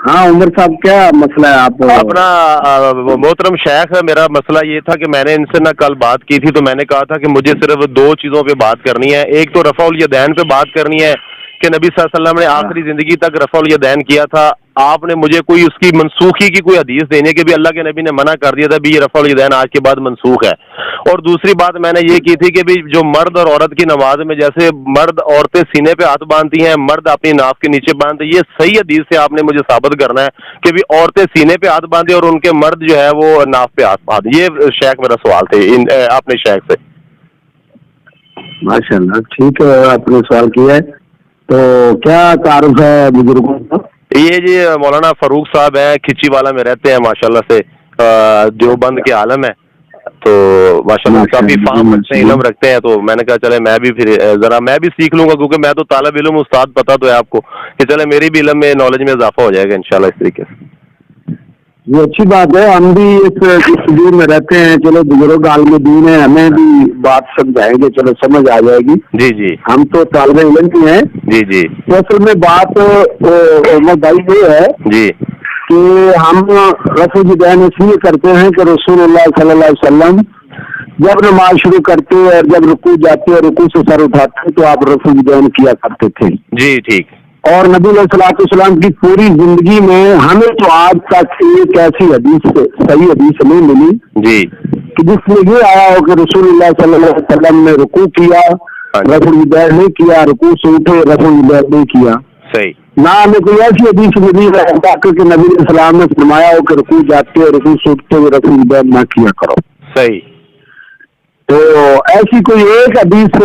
ہاں عمر صاحب کیا مسئلہ ہے آپ اپنا محترم شیخ، میرا مسئلہ یہ تھا کہ میں نے ان سے نہ کل بات کی تھی، تو میں نے کہا تھا کہ مجھے صرف دو چیزوں پہ بات کرنی ہے. ایک تو رفع الیدین پہ بات کرنی ہے کہ نبی صلی اللہ علیہ وسلم نے آخری زندگی تک رفع الیدین کیا تھا. آپ نے مجھے کوئی اس کی منسوخی کی کوئی حدیث دینی ہے کہ بھی اللہ کے نبی نے منع کر دیا تھا بھی یہ رفع الیدین آج کے بعد منسوخ ہے. اور دوسری بات میں نے یہ کی تھی کہ بھی جو مرد اور عورت کی نماز میں جیسے مرد عورتیں سینے پہ ہاتھ باندھتی ہیں، مرد اپنی ناف کے نیچے باندھتے ہیں، یہ صحیح حدیث سے آپ نے مجھے ثابت کرنا ہے کہ بھی عورتیں سینے پہ ہاتھ باندھے اور ان کے مرد جو ہے وہ ناف پہ ہاتھ باندھے. یہ شیخ میرا سوال تھے اپنے شیخ سے. ماشاء اللہ ٹھیک ہے، آپ نے سوال کیا ہے تو کیا تعارف ہے بزرگوں کا؟ یہ جی مولانا فاروق صاحب ہیں، کھچی والا میں رہتے ہیں ماشاءاللہ سے، دیوبند کے عالم ہے، تو ماشاءاللہ کافی فہم رکھتے ہیں، علم رکھتے ہیں. تو میں نے کہا چلے میں بھی پھر ذرا میں بھی سیکھ لوں گا، کیونکہ میں تو طالب علم استاد پتہ تو ہے آپ کو، کہ چلے میری بھی علم میں نالج میں اضافہ ہو جائے گا انشاءاللہ اس طریقے سے. یہ اچھی بات ہے، ہم بھی اس دین میں رہتے ہیں، چلو بزرگ عالم دین ہے، ہمیں بھی بات سمجھائیں گے، چلو سمجھ آ جائے گی. جی جی ہم تو طالب علم بھی ہیں. جی جی تو اصل میں بات عمر بھائی یہ ہے جی کہ ہم رفع الیدین اس لیے کرتے ہیں کہ رسول اللہ صلی اللہ علیہ وسلم جب نماز شروع کرتے اور جب رکوع جاتے اور رکوع سے سر اٹھاتے تو آپ رفع الیدین کیا کرتے تھے. جی ٹھیک. اور نبی علیہ الصلوۃ والسلام کی پوری زندگی میں ہمیں تو آج تک ایک ایسی حدیث صحیح حدیث نہیں ملی جی کہ جس میں یہ آیا ہو کہ رسول اللہ صلی اللہ علیہ وسلم نے رکوع کیا رفع الیدین نہیں کیا، رکوع سے اٹھے رفع الیدین نہیں کیا. صحیح. نہ ہمیں کوئی ایسی حدیث ملی ہے کہ نبی علیہ السلام نے فرمایا ہو کہ رکوع جاتے اور رکوع سے اٹھتے ہوئے رفع الیدین نہ کیا کرو. صحیح. تو ایسی کوئی ایک حدیث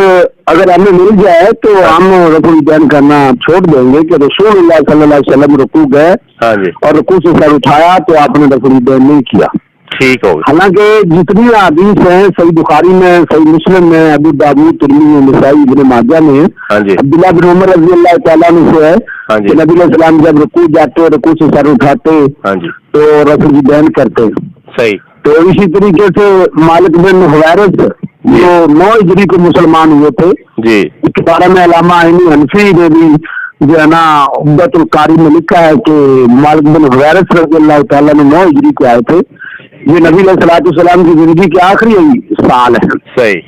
اگر ہمیں مل جائے تو ہم رفع الیدین کرنا چھوڑ دیں گے کہ رسول اللہ صلی اللہ علیہ وسلم رکوع گئے اور رکوع سے سر اٹھایا تو آپ نے رفع الیدین نہیں کیا. ٹھیک ہو. حالانکہ جتنی حدیث ہیں صحیح بخاری میں، صحیح مسلم میں، ابو داؤد، ترمذی، نسائی، ابن ماجہ میں عبداللہ بن عمر رضی اللہ تعالیٰ عنہ سے ہے کہ نبی علیہ السلام جب رکوع جاتے رکوع سے سر اٹھاتے تو رفع الیدین کرتے. صحیح. تو اسی طریقے سے مالک بن حویرث جو 9 ہجری کو مسلمان ہوئے تھے، جی اس کے بارے میں علامہ عینی حنفی نے بھی جو ہے نا عمدۃ القاری میں لکھا ہے کہ مالک بن حویرث رضی اللہ تعالیٰ نے 9 ہجری کو آئے تھے. یہ نبی علیہ الصلوۃ والسلام کی زندگی کے آخری سال ہے. صحیح.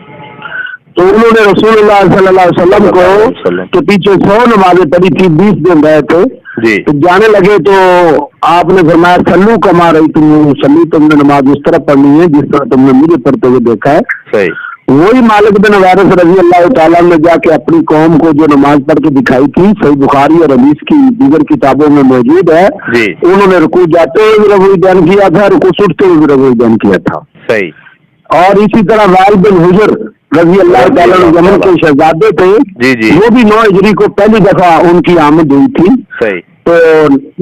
تو انہوں نے رسول اللہ صلی اللہ علیہ وسلم کو کے پیچھے 100 نمازیں پڑھی تھی، 20 دن رہے تھے. تو جانے لگے تو آپ نے فرمایا سلو کما رہی تم نے نماز اس طرح پڑھنی ہے جس طرح تم نے مجھے پڑھتے ہوئے دیکھا ہے. صحیح. وہی مالک بن حویرث رضی اللہ تعالیٰ نے جا کے اپنی قوم کو جو نماز پڑھ کے دکھائی تھی، صحیح بخاری اور حدیث کی دیگر کتابوں میں موجود ہے. انہوں نے رکوع جاتے ہوئے بھی رفع الیدین کیا تھا، رکوع اٹھتے ہوئے بھی رفع الیدین کیا تھا. صحیح. اور اسی طرح وائل بن حجر رضی اللہ تعالیٰ عنہ یمن کے شہزادے تھے، وہ بھی 9 ہجری کو پہلی دفعہ ان کی آمد ہوئی تھی. صحیح. تو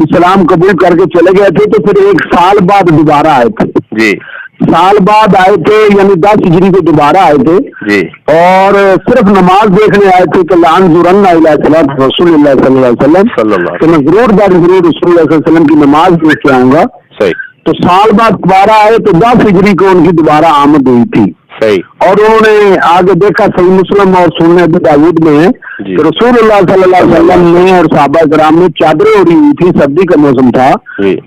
اسلام قبول کر کے چلے گئے تھے تو پھر 1 سال بعد دوبارہ آئے تھے. جی سال بعد آئے تھے، یعنی 10 ہجری کو دوبارہ آئے تھے. جی اور صرف نماز دیکھنے آئے تھے کہ لانظرن الی صلاۃ رسول اللہ صلی اللہ علیہ وسلم، کہ میں ضرور رسول اللہ صلی اللہ علیہ وسلم کی نماز دیکھ کے آؤں گا. صحیح. تو سال بعد دوبارہ آئے تو 10 ہجری کو ان کی دوبارہ آمد ہوئی تھی. صحیح. اور انہوں نے آگے دیکھا صحیح مسلم اور سنن ابی داؤد میں کہ رسول اللہ صلی اللہ علیہ وسلم نے اور صحابہ کرام نے چادریں اڑی ہوئی تھی، سردی کا موسم تھا،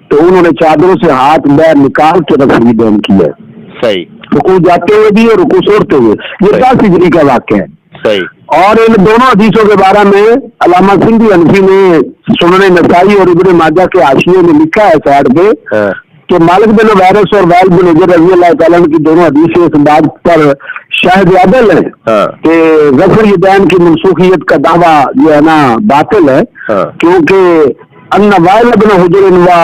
تو انہوں نے چادروں سے ہاتھ باہر نکال کے رفع الیدین کیا. صحیح. رکوع جاتے ہوئے بھی اور رکوع سے اٹھتے ہوئے. یہ 10 ہجری کا واقعہ ہے. صحیح. اور ان دونوں حدیثوں کے بارے میں علامہ سندھی حنفی نے سنن نسائی اور ابن ماجہ کے حاشیے میں لکھا ہے سائڈ پہ کہ مالک بن حویرث اور وائل بن حجر رضی اللہ تعالیٰ عنہ کی دونوں حدیثیں اس بات پر شاہد عدل ہیں کہ رفع الیدین کی منسوخیت کا دعویٰ جو ہے نا باطل ہے، کیونکہ ان وائل بن حجر و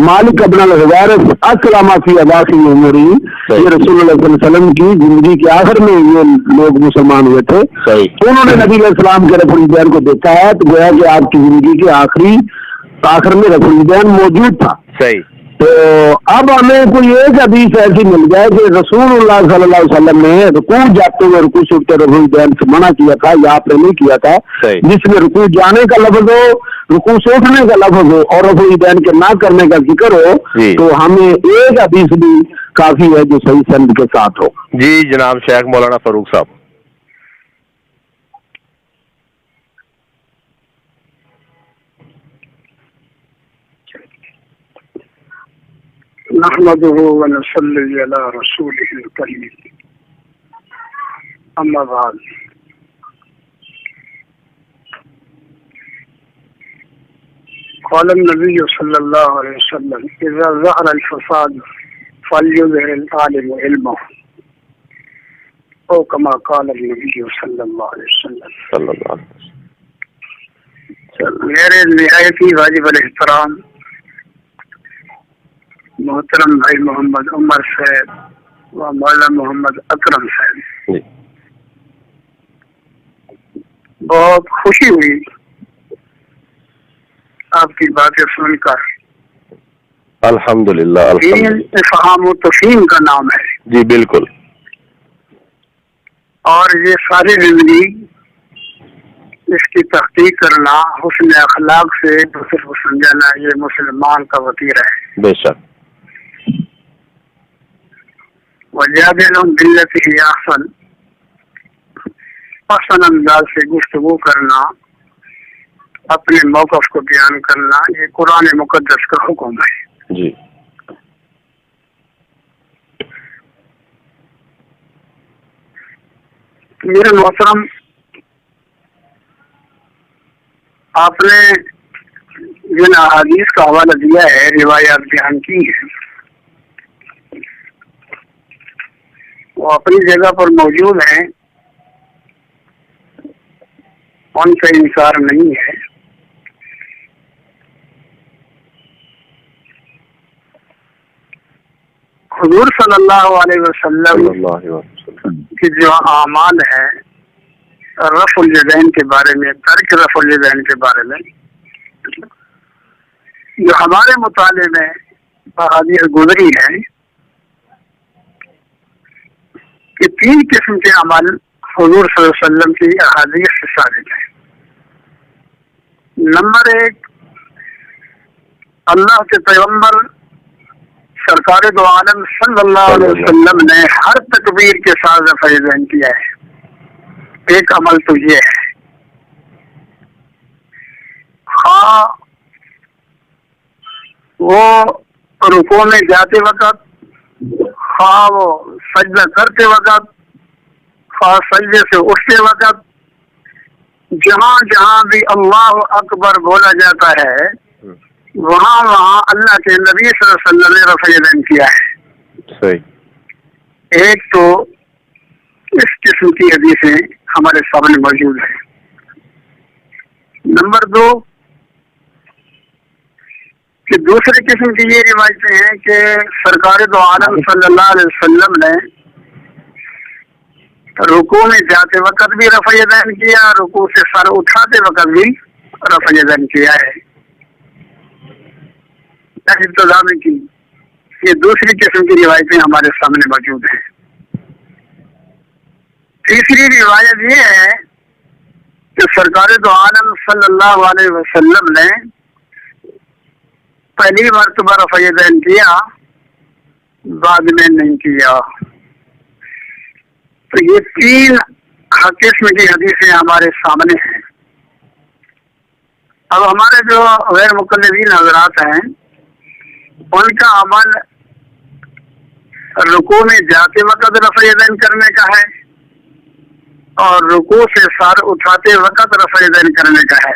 مالک بن الحویرث اسلم فی اواخر عمرہ، یہ رسول اللہ صلی اللہ علیہ وسلم کی زندگی کے آخر میں یہ لوگ مسلمان ہوئے تھے. انہوں نے نبی علیہ السلام کے رفع الیدین کو دیکھا ہے، تو گویا کہ آپ کی زندگی کے آخر میں رفع الیدین موجود تھا. صحیح. تو اب ہمیں کوئی ایک حدیث ایسی مل جائے کہ رسول اللہ صلی اللہ علیہ وسلم نے رکوع جاتے ہوئے رکوع سے اٹھتے رفع الیدین سے منع کیا تھا یا آپ نے نہیں کیا تھا، جس میں رکوع جانے کا لفظ ہو، رکوع سے اٹھنے کا لفظ ہو اور رفع الیدین کے نہ کرنے کا ذکر ہو، تو ہمیں ایک حدیث بھی کافی ہے جو صحیح سند کے ساتھ ہو. جی جناب شیخ مولانا فاروق صاحب. نحمده ونصلي على رسوله الكريم اما بعد قال النبي صلى الله عليه وسلم اذا ظهر الفساد فليظهر العالم علمه او كما قال النبي صلى الله عليه وسلم میرے نہایت ہی واجب الاحترام محترم بھائی محمد عمر صاحب و مولانا محمد اکرم صاحب، بہت خوشی ہوئی آپ کی باتیں سن کر۔ الحمدللہ افہام و تفہیم کا نام ہے جی بالکل، اور یہ ساری زندگی اس کی تحقیق کرنا، حسن اخلاق سے دوسرے کو سمجھانا، یہ مسلمان کا وطیرہ ہے۔ بے شک۔ وجادلہم باللتی ہی احسن، حسن انداز سے گفتگو کرنا، اپنے موقف کو بیان کرنا، یہ قرآن مقدس کا حکم ہے جی۔ میرے محترم، آپ نے جن احادیث کا حوالہ دیا ہے، روایات بیان کی ہیں، وہ اپنی جگہ پر موجود ہیں، ان کا انکار نہیں ہے۔ حضور صلی اللہ علیہ وسلم کے جو اعمال ہیں رفع الیدین کے بارے میں، ترک رفع الیدین کے بارے میں، جو ہمارے مطالعے میں احادیث گزری ہے کہ 3 قسم کے عمل حضور صلی اللہ علیہ وسلم کی احادیث سے ثابت ہے۔ نمبر 1، اللہ کے پیغمبر سرکار دو عالم صلی اللہ علیہ وسلم نے ہر تکبیر کے ساتھ رفع الیدین کیا ہے۔ ایک عمل تو یہ ہے، ہاں وہ رکوع میں جاتے وقت، ہاں وہ سجدہ کرتے وقت، ہاں سجدے سے اٹھتے وقت، جہاں جہاں بھی اللہ اکبر بولا جاتا ہے وہاں وہاں اللہ کے نبی صلی اللہ علیہ وسلم نے رفع الیدین کیا ہے۔ صحیح۔ ایک تو اس قسم کی حدیثیں ہمارے سامنے موجود ہیں۔ نمبر 2 کہ دوسرے قسم کی یہ روایتیں ہیں کہ سرکار دو عالم صلی اللہ علیہ وسلم نے رکوع میں جاتے وقت بھی رفع الیدین کیا، رکوع سے سر اٹھاتے وقت بھی رفع الیدین کیا ہے ابتدا میں کی۔ یہ دوسری قسم کی روایتیں ہمارے سامنے موجود ہیں۔ تیسری روایت یہ ہے کہ سرکار دو عالم صلی اللہ علیہ وسلم نے پہلی مرتبہ رفع الیدین کیا، بعد میں نہیں کیا۔ تو یہ 3 قسم کی حدیثیں ہمارے سامنے ہیں۔ اب ہمارے جو غیر مقلدین حضرات ہیں ان کا عمل رکوع میں جاتے وقت رفع الیدین کرنے کا ہے اور رکوع سے سر اٹھاتے وقت رفع الیدین کرنے کا ہے۔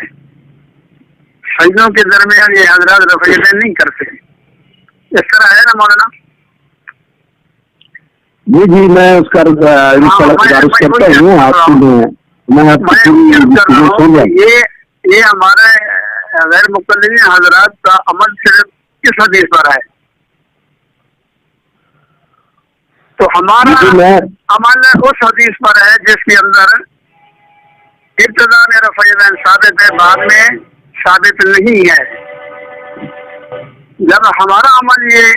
سجدوں کے درمیان یہ حضرات رفع الیدین نہیں کرتے، اس طرح ہے نا مولانا؟ جی میں اس کا گزارش کرتا ہوں آپ یہ ہمارے غیر مقلدین حضرات کا عمل صرف کس حدیث پر ہے؟ تو ہمارا عمل اس حدیث پر ہے جس کے اندر ابتدا میں رفع الیدین ثابت ہے، بعد میں ثابت نہیں ہے۔ جب ہمارا عمل یہ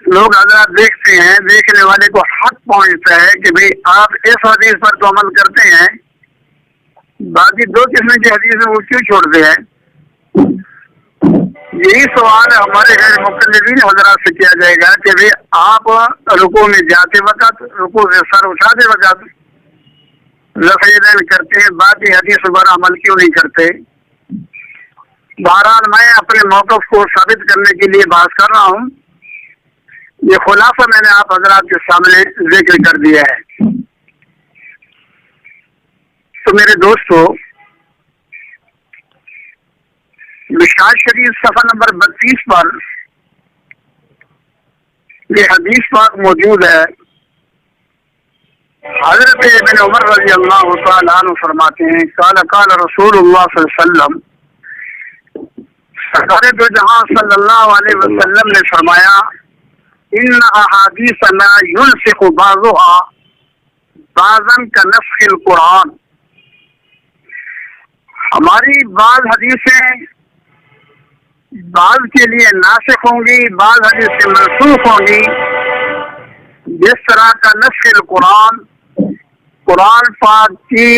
لوگ حضرات دیکھتے ہیں، دیکھنے والے کو حق پہنچتا ہے کہ بھئی آپ اس حدیث پر تو عمل کرتے ہیں، باقی 2 قسم کی حدیث وہ کیوں چھوڑتے ہیں؟ یہی سوال ہمارے غیر مقلدین حضرات سے کیا جائے گا کہ بھئی آپ رکوع میں جاتے وقت، رکوع سے سر اٹھاتے وقت رفع الیدین کرتے ہیں، باقی حدیث پر عمل کیوں نہیں کرتے؟ بہرحال میں اپنے موقف کو ثابت کرنے کے لیے بات کر رہا ہوں یہ خلاصہ میں نے آپ حضرات کے سامنے ذکر کر دیا ہے۔ تو میرے دوستو، مشکوٰۃ شریف صفحہ نمبر 32 پر یہ حدیث پاک موجود ہے۔ حضرت ابن عمر رضی اللہ تعالیٰ عنہ فرماتے ہیں، قال قال رسول اللہ صلی اللہ علیہ وسلم، سرکار دو جہاں صلی اللہ علیہ وسلم نے فرمایا، ان احادیث لا ينسخ بعضها بعضا كنسخ القرآن، ہماری بعض حدیثیں بعض کے لیے ناسخ ہوں گی، بعض حدیثیں منسوخ ہوں گی، جس طرح کا نسخ القرآن، قرآن پاک کی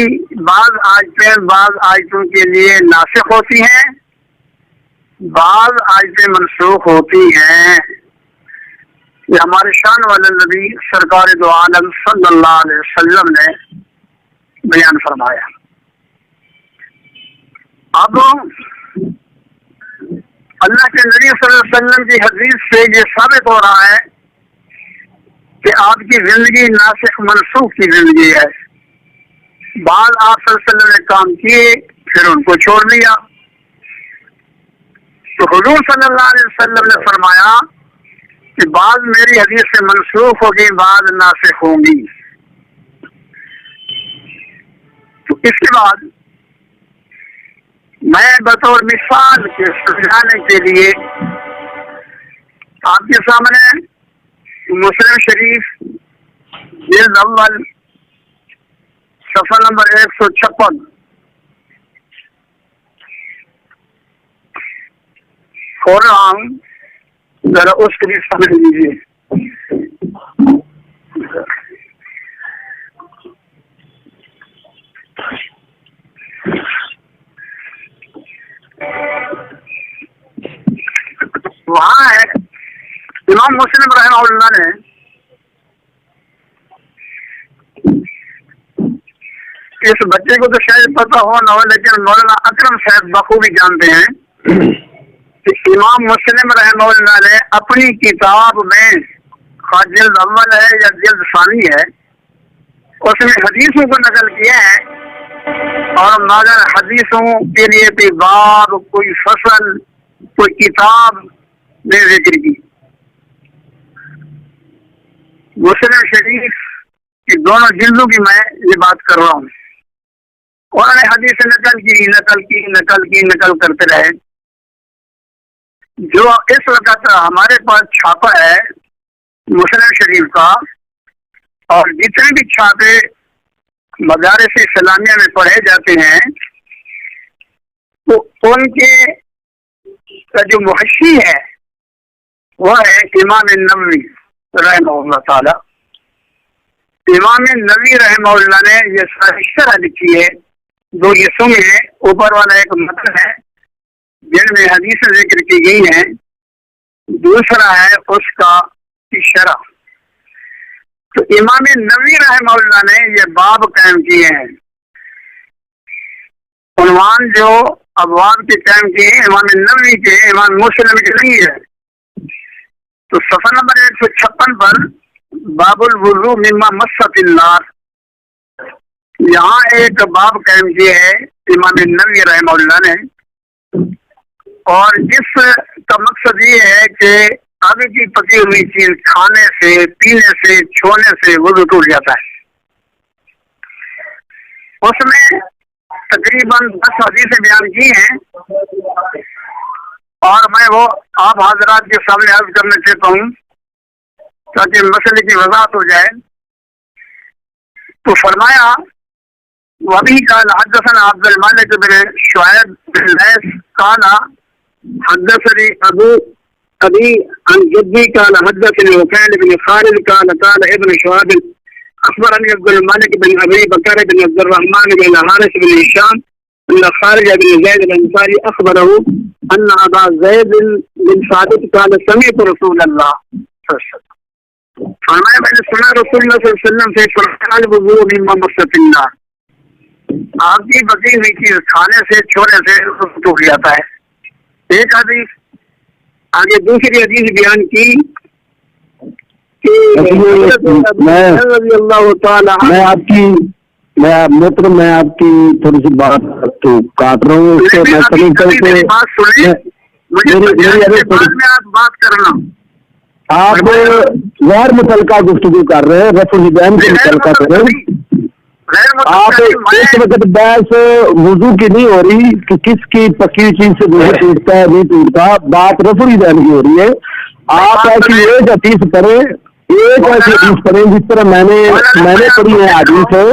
بعض آیتیں بعض آیتوں کے لیے ناسخ ہوتی ہیں، بعض آیتیں منسوخ ہوتی ہیں۔ یہ ہمارے شان والے نبی سرکار دو عالم صلی اللہ علیہ وسلم نے بیان فرمایا۔ اب اللہ کے نبی صلی اللہ علیہ وسلم کی حدیث سے یہ ثابت ہو رہا ہے کہ آپ کی زندگی ناسخ منسوخ کی زندگی ہے۔ بعض آپ صلی اللہ علیہ وسلم نے کام کیے، پھر ان کو چھوڑ دیا۔ تو حضور صلی اللہ علیہ وسلم نے فرمایا کہ بعض میری حدیث سے منسوخ ہوگی، بعض ناسخ ہوں گی۔ تو اس کے بعد میں بطور مثال کے سمجھانے کے لیے آپ کے سامنے مسلم شریف جلد اول صفحہ نمبر 156 کھول رہا ہوں، ذرا اس کو بھی سمجھ لیجیے۔ وہاں ہے امام مسلم رحمہ اللہ نے اس بچے کو تو شاید پتہ ہو نہ ہو، لیکن مولانا اکرم صاحب بخوبی جانتے ہیں کہ امام مسلم رحمہ اللہ نے اپنی کتاب میں، خواہ جلد اول ہے یا جلد ثانی ہے، اس میں حدیثوں کو نقل کیا ہے، اور مگر حدیثوں کے لیے کوئی باب، کوئی فصل، کوئی کتاب نے ذکر کی۔ مسلم شریف کی دونوں جلدوں کی میں یہ بات کر رہا ہوں۔ انہوں نے حدیث نقل کرتے رہے۔ جو اس وقت ہمارے پاس چھاپا ہے مسلم شریف کا، اور جتنے بھی چھاپے مدارس اسلامیہ میں پڑھے جاتے ہیں، تو ان کے جو محشی ہے وہ ہے امام النووی رحمہ اللہ تعالی۔ امام النووی رحمہ اللہ نے یہ ساری شرح لکھی ہے، 2 حصوں میں ہے۔ اوپر والا ایک متن ہے جن میں حدیث ذکر کی گئی ہیں، دوسرا ہے اس کا شرح۔ تو امام النووی رحمہ اللہ نے یہ باب قائم کیے ہیں، عنوان جو ابواب کے قائم کیے ہیں امام النووی کے، امام مسلم کے نہیں ہے۔ تو صفحہ نمبر 156 پر باب الوضوء مما مست النار، یہاں ایک باب قائم کیا ہے امام النووی رحمہ اللہ نے، اور جس کا مقصد یہ ہے کہ آگے کی پکی ہوئی چیز کھانے سے، پینے سے، چھونے سے وضو ٹوٹ جاتا ہے۔ اس میں تقریباً 10 حدیثیں بیان کی ہیں، اور میں وہ آپ حضرات کے سامنے عرض کرنا چاہتا ہوں تاکہ مسئلے کی وضاحت ہو جائے۔ تو فرمایا، وبی قال حدثنا عبد المالک بن شعیب بن لیث قال حدثني ابي عن جدي قال حدثني وكيل بن خالد قال قال ابن شعيب اخبرني عبد المالك بن ابي بكر بن عبد الرحمن بن الحارث بن هشام ان خالد بن زيد الانصاري اخبره ان ابا زيد بن ثابت قال سمعت رسول الله صلى الله عليه وسلم، فرمایا میں نے سنا رسول اللہ صلی اللہ علیہ وسلم سے فرمایا الوضوء مما مست النار، آپ کی بقی ہوئی چیز کھانے سے، چھونے سے ٹوٹ جاتا ہے۔ ایک حدیث آگے دوسری حدیث بیان کی محترم میں آپ کی تھوڑی سی بات تو کاٹ رہا ہوں، اس سے بات کرنا آپ غیر متعلقہ گفتگو کر رہے ہیں، رفع الدین کے متعلقہ کر رہے ہیں. آپ اس وقت بحث وضو کی نہیں ہو رہی کہ کس کی پکی چیز سے وضو ٹوٹتا ہے نہیں ٹوٹتا، بات رفع الدین کی ہو رہی ہے. آپ ایسی ایک حدیث پڑھیں، ایک ایسی حدیث پڑھیں جس طرح میں نے پڑھی ہے حدیث ہے،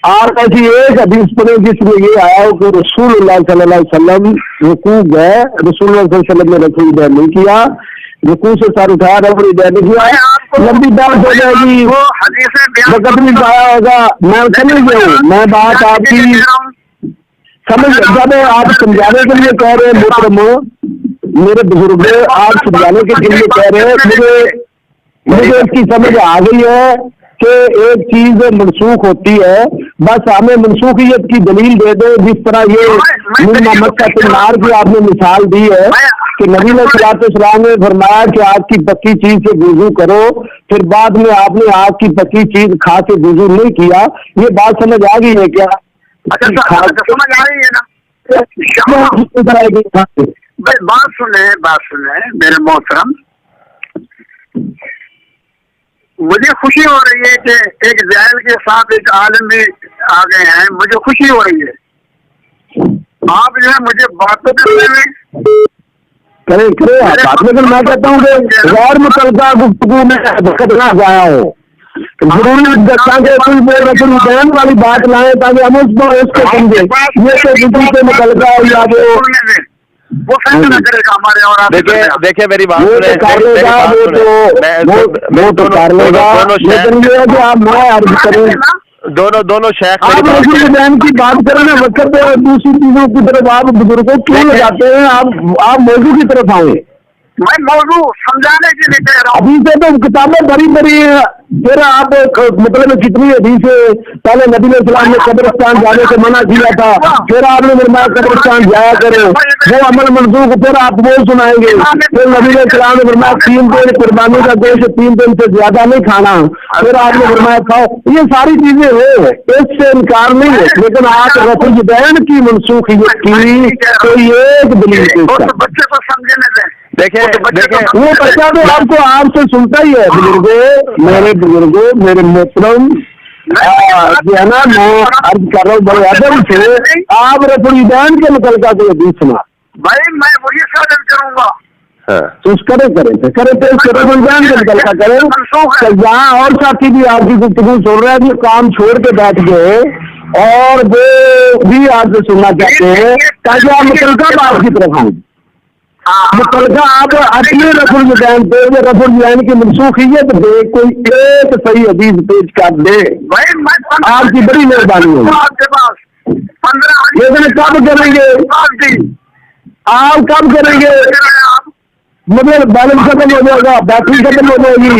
آپ ایسی ایک حدیث پڑھیں جس میں یہ آیا ہو کہ رسول اللہ صلی اللہ علیہ وسلم رکوع گئے، رسول اللہ صلی اللہ علیہ وسلم نے رفع الدین نہیں کیا، رکوع سے سر اٹھایا، رفع الدین نہیں کیا. لمبی بات ہو جائے گی، وقت بھی ضائع ہوگا. میں سمجھ گیا ہوں، میں بات آپ کی سمجھ جب آپ سمجھانے کے لیے کہہ رہے ہیں محترم میرے بزرگ، آپ سمجھانے کے لیے کہہ رہے ہیں، مجھے اس کی سمجھ آ گئی ہے کہ ایک چیز منسوخ ہوتی ہے، بس ہمیں منسوخیت کی دلیل دے دو. جس طرح یہ محمد کا تنار کی آپ نے مثال دی ہے کہ نبی علیہ السلام نے فرمایا کہ آپ کی پکی چیز سے وضو کرو، پھر بعد میں آپ نے آپ کی پکی چیز کھا کے وضو نہیں کیا. یہ بات سمجھ آ گئی ہے کیا؟ سمجھ آ رہی ہے نا؟ بات سنیں میرے محترم، مجھے خوشی ہو رہی ہے کہ ایک جاہل کے ساتھ ایک عالم بھی آ گئے ہیں، مجھے خوشی ہو رہی ہے. آپ جو ہے مجھے باتوں کرنے میں کرے آپ، لیکن میں کہتا ہوں کہ غیر متعلقہ گفتگو میں وقت نہ ضائع ہو. ضروری تاکہ کوئی رسول الدین والی بات لائیں تاکہ ہم اس کو سمجھیں. یہ تو کسی سے متعلقہ ہے یا وہ فیصلہ کرے گا ہمارے اور دیکھیے میری بات دونوں شیخ آپ رسول الدین کی بات کریں نا، وقت دوسری چیزوں کی طرف آپ بزرگوں کیوں لے جاتے ہیں؟ آپ موضوع کی طرف آئیں. میں موضوع سمجھانے کے لیے کہہ رہا ہوں. ابھی سے تو کتابیں بڑی پھر آپ مطلب کتنی حدیث پہلے نبی علیہ السلام نے قبرستان جانے سے منع کیا تھا، پھر آپ نے فرمایا قبرستان جایا کریں، وہ عمل منسوخ، پھر آپ وہ سنائیں گے. پھر نبی علیہ السلام نے فرمایا 3 دن قربانی کا گوشت 3 دن سے زیادہ نہیں کھانا، پھر آپ نے فرمایا کھاؤ. یہ ساری چیزیں ہو، اس سے انکار نہیں ہے، لیکن آپ رفع الدین کی منسوخیت کی کوئی ایک دلیل بچے کو سمجھنے دیں. دیکھیں وہ بچہ تو آپ سے سنتا ہی ہے. بزرگوں میرے محترم جو ہے نا، میں عرض کر رہا ہوں بڑے ادب سے، آپ رفع الدین کے متعلقہ کوئی حدیث سنا. بھائی میں وہی سوال کروں گا تو اس کرے رفع الدین کے متعلقہ کریں. جہاں اور ساتھی بھی آپ کی گفتگو سن رہے ہیں، جو کام چھوڑ کے بیٹھ گئے اور وہ بھی آپ سے سننا چاہتے ہیں تاکہ آپ متعلقہ بات کی طرف آئیں. متعلقہ آپ اپنے رفع الدین پہ رفع الدین کی منسوخیت دے، کوئی ایک صحیح حدیث پیش کر دے، آپ کی بڑی مہربانی ہوگی. آپ کے پاس 15 لیکن کب کریں گے؟ آپ کب کریں گے؟ مطلب بیلنس ختم ہو جائے گا، بیٹری ختم ہو جائے گی،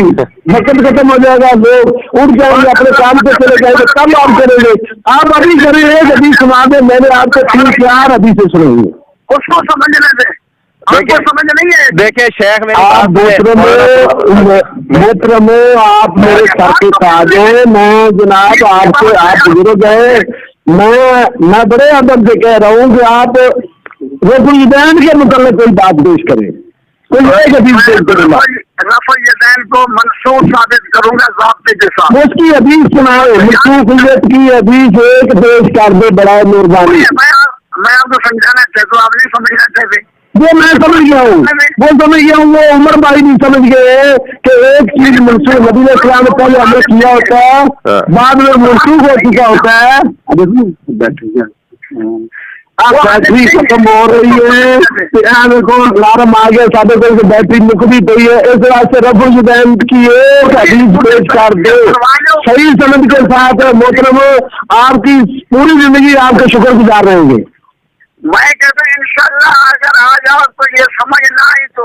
وقت ختم ہو جائے گا، لوگ اٹھ جائیں گے اپنے کام پہ چلے جائیں گے، کب آپ کریں گے؟ آپ ابھی کریں. ایک حدیث سنا دیں، میں نے آپ کو 3-4 حدیثیں سنیں گے. اس کو سمجھنے دیں. سمجھ نہیں ہے. دیکھیں شیخ آپ محترم آپ میرے سر کے تاج ہیں. میں جناب آپ سے آپ بزرگ ہیں، میں بڑے ادب سے کہہ رہا ہوں کہ آپ رفع الدین کے متعلق کوئی بات پیش کریں، کوئی ایک حدیث پیش کریں. رفع الدین کو منسوخ ثابت کروں گا ضابطے کے ساتھ. اس کی حدیث سنائے، منسوخیت کی حدیث ایک پیش کر دے، بڑا مہربانی. میں آپ کو سمجھانا چاہتا ہوں، آپ نہیں سمجھنا چاہتے. وہ میں سمجھ گیا ہوں، وہ عمر بھائی نہیں سمجھ گئے کہ ایک چیز منسوخ نبی علیہ السلام نے پہلے ہم نے کیا ہوتا ہے، بعد میں منسوخ ہو چکا ہوتا ہے. بیٹری ختم ہو رہی ہے، لارم آ گیا، سادے کوئی بیٹری مکتی پی ہے، اس واسطے رفع الدین کی ایک حدیث پیش کر دے صحیح سند کے ساتھ. محترم آپ کی پوری زندگی آپ کا شکر گزار رہیں گے. میں کہتا ہوں انشاءاللہ اگر آ جاؤ تو یہ سمجھ نہ آئی تو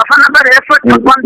156